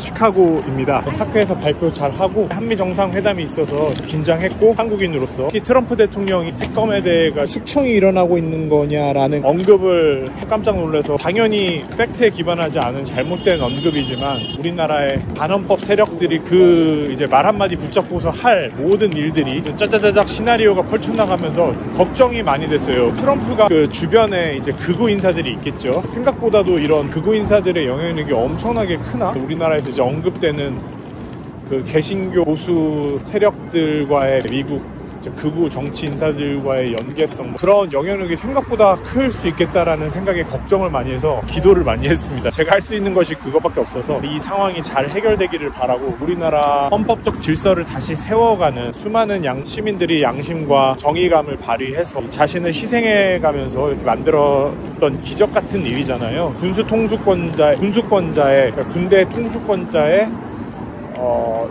시카고입니다. 학회에서 발표 잘 하고 한미 정상회담이 있어서 긴장했고, 한국인으로서 특히 트럼프 대통령이 특검에 대해 숙청이 일어나고 있는 거냐라는 언급을 깜짝 놀라서, 당연히 팩트에 기반하지 않은 잘못된 언급이지만 우리나라의 반헌법 세력들이 이제 말 한마디 붙잡고서 할 모든 일들이 짜자자작 시나리오가 펼쳐나가면서 걱정이 많이 됐어요. 트럼프가 주변에 이제 극우 인사들이 있겠죠. 생각보다도 이런 극우 인사들의 영향력이 엄청나게 크나? 우리나라에서 이제 언급되는 개신교 보수 세력들과의 미국 극우 정치 인사들과의 연계성, 그런 영향력이 생각보다 클 수 있겠다라는 생각에 걱정을 많이 해서 기도를 많이 했습니다. 제가 할 수 있는 것이 그것밖에 없어서 이 상황이 잘 해결되기를 바라고, 우리나라 헌법적 질서를 다시 세워가는 수많은 시민들이 양심과 정의감을 발휘해서 자신을 희생해가면서 이렇게 만들었던 기적 같은 일이잖아요. 군대 통수권자의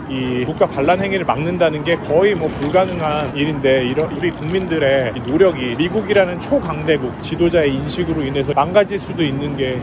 이 국가 반란 행위를 막는다는 게 거의 불가능한 일인데, 우리 국민들의 노력이 미국이라는 초강대국 지도자의 인식으로 인해서 망가질 수도 있는 게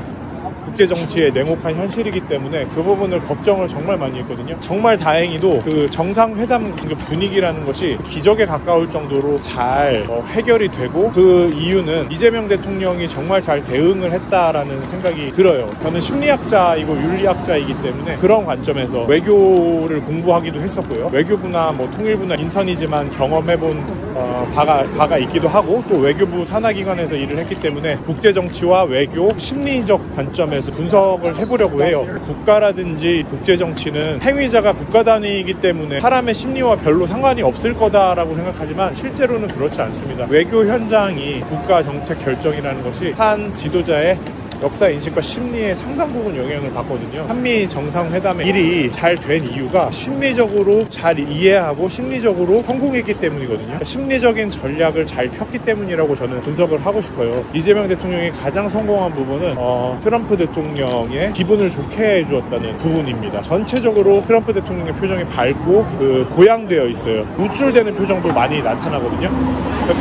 국제정치의 냉혹한 현실이기 때문에 그 부분을 걱정을 정말 많이 했거든요. 정말 다행히도 정상회담 분위기라는 것이 기적에 가까울 정도로 잘 해결이 되고, 그 이유는 이재명 대통령이 정말 잘 대응을 했다라는 생각이 들어요. 저는 심리학자이고 윤리학자이기 때문에 그런 관점에서 외교를 공부하기도 했었고요. 외교부나 통일부나 인턴이지만 경험해본 바가 있기도 하고, 또 외교부 산하기관에서 일을 했기 때문에 국제정치와 외교, 심리적 관점에서 분석을 해보려고 해요. 국가라든지 국제정치는 행위자가 국가 단위이기 때문에 사람의 심리와 별로 상관이 없을 거다라고 생각하지만 실제로는 그렇지 않습니다. 외교 현장이 국가 정책 결정이라는 것이 한 지도자의 역사 인식과 심리에 상당 부분 영향을 받거든요. 한미 정상회담의 일이 잘 된 이유가 심리적으로 잘 이해하고 심리적으로 성공했기 때문이거든요. 심리적인 전략을 잘 폈기 때문이라고 저는 분석을 하고 싶어요. 이재명 대통령이 가장 성공한 부분은 트럼프 대통령의 기분을 좋게 해주었다는 부분입니다. 전체적으로 트럼프 대통령의 표정이 밝고 고양되어 있어요. 우쭐대는 표정도 많이 나타나거든요.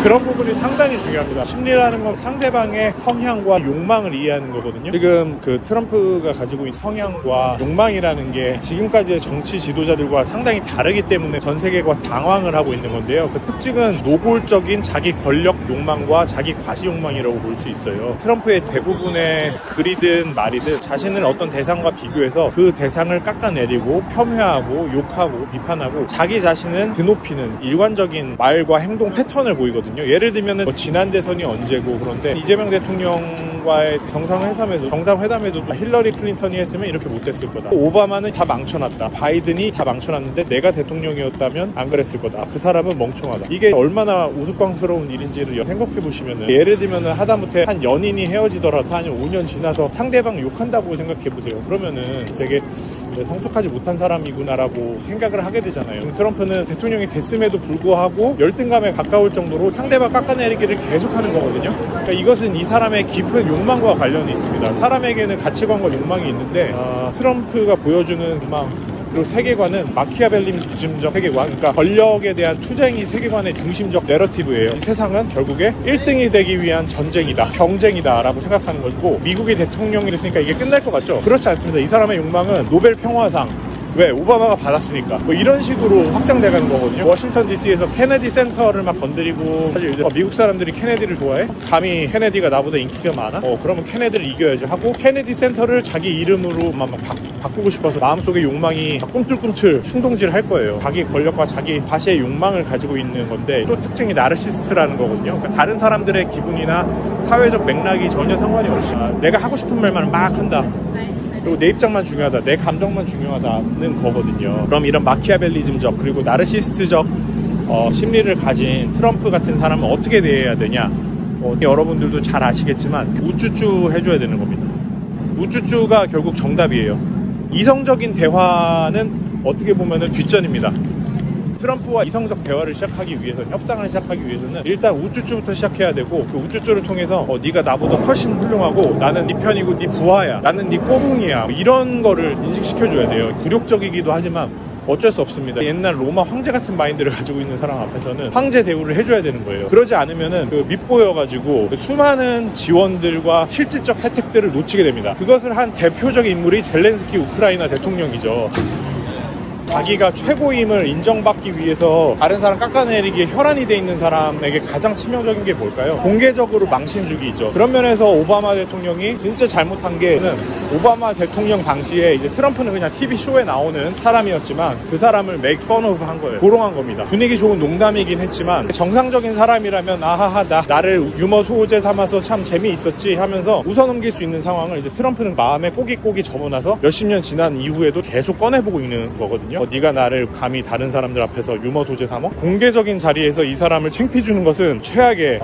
그런 부분이 상당히 중요합니다. 심리라는 건 상대방의 성향과 욕망을 이해하는 거거든요. 지금 트럼프가 가지고 있는 성향과 욕망이라는 게 지금까지의 정치 지도자들과 상당히 다르기 때문에 전 세계가 당황을 하고 있는 건데요. 그 특징은 노골적인 자기 권력 욕망과 자기 과시 욕망이라고 볼 수 있어요. 트럼프의 대부분의 글이든 말이든 자신을 어떤 대상과 비교해서 그 대상을 깎아내리고 폄훼하고 욕하고 비판하고 자기 자신은 드높이는 일관적인 말과 행동 패턴을 보이거든요. 예를 들면 지난 대선이 언제고, 그런데 이재명 대통령과의 정상회담에도 힐러리 클린턴이 했으면 이렇게 못했을 거다. 오바마는 다 망쳐놨다. 바이든이 다 망쳐놨는데 내가 대통령이었다면 안 그랬을 거다. 그 사람은 멍청하다. 이게 얼마나 우스꽝스러운 일인지를 생각해보시면은, 예를 들면은 하다못해 한 연인이 헤어지더라도 한 5년 지나서 상대방 욕한다고 생각해보세요. 그러면은 되게 성숙하지 못한 사람이구나라고 생각을 하게 되잖아요. 트럼프는 대통령이 됐음에도 불구하고 열등감에 가까울 정도로 상대방 깎아내리기를 계속하는 거거든요. 그러니까 이것은 이 사람의 깊은 욕망과 관련이 있습니다. 사람에게는 가치관과 욕망이 있는데 트럼프가 보여주는 욕망 그리고 세계관은 마키아벨리즘적 세계관, 그러니까 권력에 대한 투쟁이 세계관의 중심적 내러티브예요. 이 세상은 결국에 1등이 되기 위한 전쟁이다, 경쟁이다 라고 생각하는 것이고, 미국이 대통령이 됐으니까 이게 끝날 것 같죠? 그렇지 않습니다. 이 사람의 욕망은 노벨 평화상, 왜? 오바마가 받았으니까. 이런 식으로 확장돼가는 거거든요. 워싱턴 DC에서 케네디 센터를 막 건드리고, 사실 미국 사람들이 케네디를 좋아해? 감히 케네디가 나보다 인기가 많아? 그러면 케네디를 이겨야지 하고, 케네디 센터를 자기 이름으로 막 바꾸고 싶어서 마음속에 욕망이 꿈틀꿈틀 충동질 할 거예요. 자기 권력과 자기 과시의 욕망을 가지고 있는 건데, 또 특징이 나르시스트라는 거거든요. 그러니까 다른 사람들의 기분이나 사회적 맥락이 전혀 상관이 없이 내가 하고 싶은 말만 막 한다. 그리고 내 입장만 중요하다, 내 감정만 중요하다는 거거든요. 그럼 이런 마키아벨리즘적 그리고 나르시스트적 심리를 가진 트럼프 같은 사람은 어떻게 대해야 되냐? 여러분들도 잘 아시겠지만 우쭈쭈 해줘야 되는 겁니다. 우쭈쭈가 결국 정답이에요. 이성적인 대화는 어떻게 보면은 뒷전입니다. 트럼프와 이성적 대화를 시작하기 위해서는, 협상을 시작하기 위해서는 일단 우쭈쭈부터 시작해야 되고, 그 우쭈쭈를 통해서 네가 나보다 훨씬 훌륭하고 나는 네 편이고 네 부하야, 나는 네 꼬붕이야, 이런 거를 인식시켜줘야 돼요. 굴욕적이기도 하지만 어쩔 수 없습니다. 옛날 로마 황제 같은 마인드를 가지고 있는 사람 앞에서는 황제 대우를 해줘야 되는 거예요. 그러지 않으면은 밑보여가지고 수많은 지원들과 실질적 혜택들을 놓치게 됩니다. 그것을 한 대표적인 인물이 젤렌스키 우크라이나 대통령이죠. 자기가 최고임을 인정받기 위해서 다른 사람 깎아내리기에 혈안이 돼 있는 사람에게 가장 치명적인 게 뭘까요? 공개적으로 망신주기죠. 그런 면에서 오바마 대통령이 진짜 잘못한 게는 오바마 대통령 당시에 이제 트럼프는 그냥 TV쇼에 나오는 사람이었지만 그 사람을 make fun of 한 거예요. 조롱한 겁니다. 분위기 좋은 농담이긴 했지만 정상적인 사람이라면 아하하 나를 유머 소재 삼아서 참 재미있었지 하면서 웃어넘길 수 있는 상황을 이제 트럼프는 마음에 꼬깃꼬깃 접어놔서 몇십 년 지난 이후에도 계속 꺼내보고 있는 거거든요. 네가 나를 감히 다른 사람들 앞에서 유머 소재 삼어? 공개적인 자리에서 이 사람을 창피해 주는 것은 최악의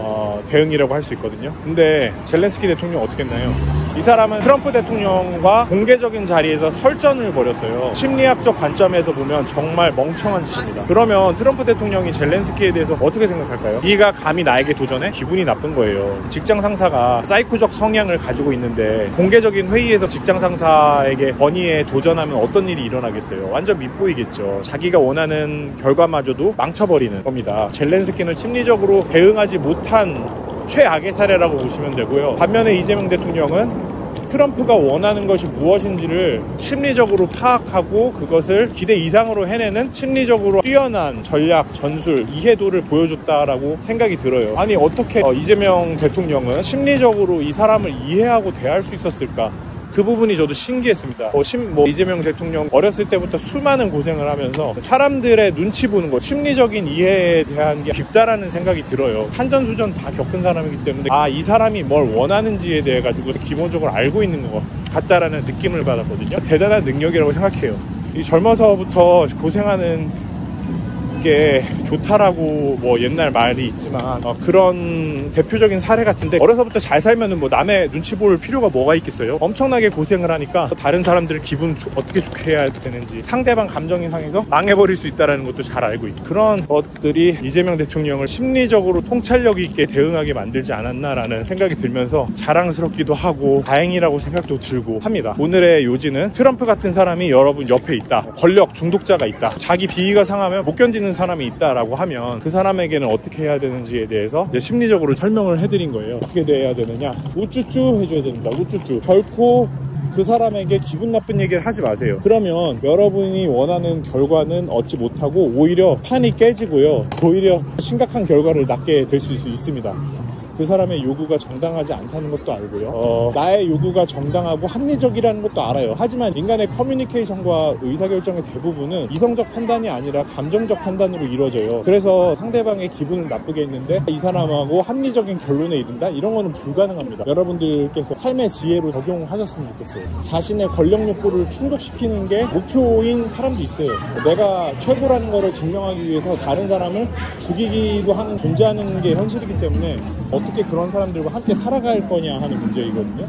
대응이라고 할 수 있거든요. 근데 젤렌스키 대통령 어떻게 했나요? 이 사람은 트럼프 대통령과 공개적인 자리에서 설전을 벌였어요. 심리학적 관점에서 보면 정말 멍청한 짓입니다. 그러면 트럼프 대통령이 젤렌스키에 대해서 어떻게 생각할까요? 네가 감히 나에게 도전해? 기분이 나쁜 거예요. 직장 상사가 사이코적 성향을 가지고 있는데 공개적인 회의에서 직장 상사에게 건의에 도전하면 어떤 일이 일어나겠어요? 완전 밉보이겠죠. 자기가 원하는 결과마저도 망쳐버리는 겁니다. 젤렌스키는 심리적으로 대응하지 못한 최악의 사례라고 보시면 되고요. 반면에 이재명 대통령은 트럼프가 원하는 것이 무엇인지를 심리적으로 파악하고 그것을 기대 이상으로 해내는 심리적으로 뛰어난 전략, 전술, 이해도를 보여줬다라고 생각이 들어요. 아니 어떻게 이재명 대통령은 심리적으로 이 사람을 이해하고 대할 수 있었을까? 그 부분이 저도 신기했습니다. 이재명 대통령 어렸을 때부터 수많은 고생을 하면서 사람들의 눈치 보는 것, 심리적인 이해에 대한 게 깊다라는 생각이 들어요. 산전수전 다 겪은 사람이기 때문에 이 사람이 뭘 원하는지에 대해 가지고 기본적으로 알고 있는 것 같다라는 느낌을 받았거든요. 대단한 능력이라고 생각해요. 이 젊어서부터 고생하는 게 좋다라고 옛날 말이 있지만 그런 대표적인 사례 같은데 어려서부터 잘 살면은 남의 눈치 볼 필요가 뭐가 있겠어요? 엄청나게 고생을 하니까 다른 사람들 기분 어떻게 좋게 해야 되는지 상대방 감정이 상해서 망해버릴 수 있다는 것도 잘 알고 있고 그런 것들이 이재명 대통령을 심리적으로 통찰력 있게 대응하게 만들지 않았나라는 생각이 들면서 자랑스럽기도 하고 다행이라고 생각도 들고 합니다. 오늘의 요지는 트럼프 같은 사람이 여러분 옆에 있다. 권력 중독자가 있다. 자기 비위가 상하면 못 견디는 사람이 있다라고 하면 그 사람에게는 어떻게 해야 되는지에 대해서 심리적으로 설명을 해드린 거예요. 어떻게 돼야 되느냐? 우쭈쭈 해줘야 됩니다. 우쭈쭈. 결코 그 사람에게 기분 나쁜 얘기를 하지 마세요. 그러면 여러분이 원하는 결과는 얻지 못하고 오히려 판이 깨지고요. 오히려 심각한 결과를 낳게 될 수 있습니다. 그 사람의 요구가 정당하지 않다는 것도 알고요. 나의 요구가 정당하고 합리적이라는 것도 알아요. 하지만 인간의 커뮤니케이션과 의사결정의 대부분은 이성적 판단이 아니라 감정적 판단으로 이루어져요. 그래서 상대방의 기분을 나쁘게 했는데 이 사람하고 합리적인 결론에 이른다? 이런 거는 불가능합니다. 여러분들께서 삶의 지혜로 적용하셨으면 좋겠어요. 자신의 권력 욕구를 충족시키는 게 목표인 사람도 있어요. 내가 최고라는 거를 증명하기 위해서 다른 사람을 죽이기도 하는 존재하는 게 현실이기 때문에 어떻게 그런 사람들과 함께 살아갈 거냐 하는 문제이거든요.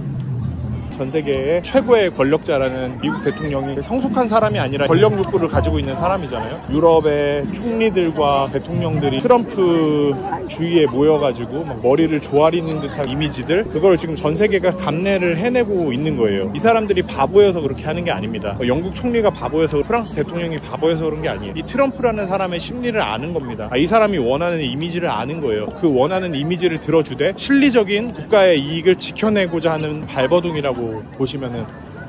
전 세계의 최고의 권력자라는 미국 대통령이 성숙한 사람이 아니라 권력 욕구를 가지고 있는 사람이잖아요. 유럽의 총리들과 대통령들이 트럼프 주위에 모여가지고 막 머리를 조아리는 듯한 이미지들, 그걸 지금 전 세계가 감내를 해내고 있는 거예요. 이 사람들이 바보여서 그렇게 하는 게 아닙니다. 영국 총리가 바보여서, 프랑스 대통령이 바보여서 그런 게 아니에요. 이 트럼프라는 사람의 심리를 아는 겁니다. 이 사람이 원하는 이미지를 아는 거예요. 그 원하는 이미지를 들어주되 실리적인 국가의 이익을 지켜내고자 하는 발버둥이라고 보시면은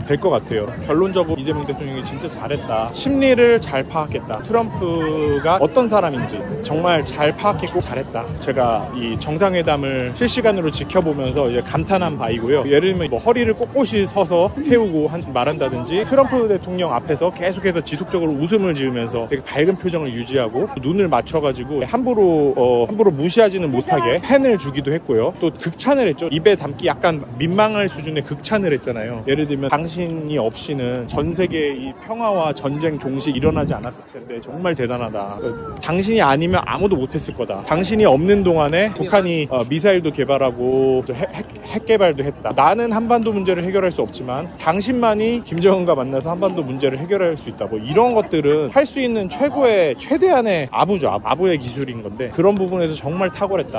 될 것 같아요. 결론적으로 이재명 대통령이 진짜 잘했다. 심리를 잘 파악했다. 트럼프가 어떤 사람인지 정말 잘 파악했고 잘했다. 제가 이 정상회담을 실시간으로 지켜보면서 이제 감탄한 바이고요. 예를 들면 허리를 꼿꼿이 서서 세우고 말한다든지 트럼프 대통령 앞에서 계속해서 지속적으로 웃음을 지으면서 되게 밝은 표정을 유지하고 눈을 맞춰가지고 함부로 무시하지는 못하게 펜을 주기도 했고요. 또 극찬을 했죠. 입에 담기 약간 민망할 수준의 극찬을 했잖아요. 예를 들면 당신이 없이는 전 세계의 이 평화와 전쟁 종식 일어나지 않았을 텐데 정말 대단하다. 당신이 아니면 아무도 못했을 거다. 당신이 없는 동안에 북한이 미사일도 개발하고 핵 개발도 했다. 나는 한반도 문제를 해결할 수 없지만 당신만이 김정은과 만나서 한반도 문제를 해결할 수 있다. 이런 것들은 할 수 있는 최대한의 아부죠. 아부의 기술인 건데 그런 부분에서 정말 탁월했다.